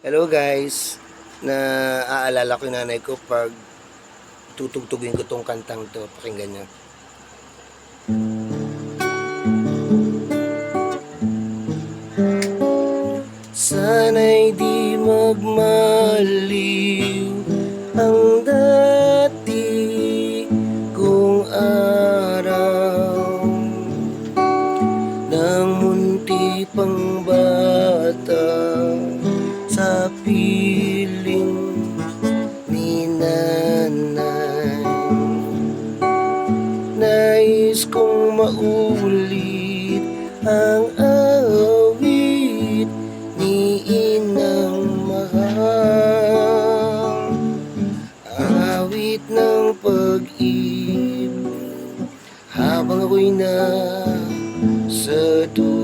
Hello guys, naaalala ko yung nanay ko pag tutugtugin ko tong kantang to. Pakinggan nyo. Sana'y di magmaliw ang dati kong araw nang munti pang bata sa piling ni nanay. Nais kong maulit ang awit ni inang mahal, awit ng pag-ibig habang ako'y nasa dulo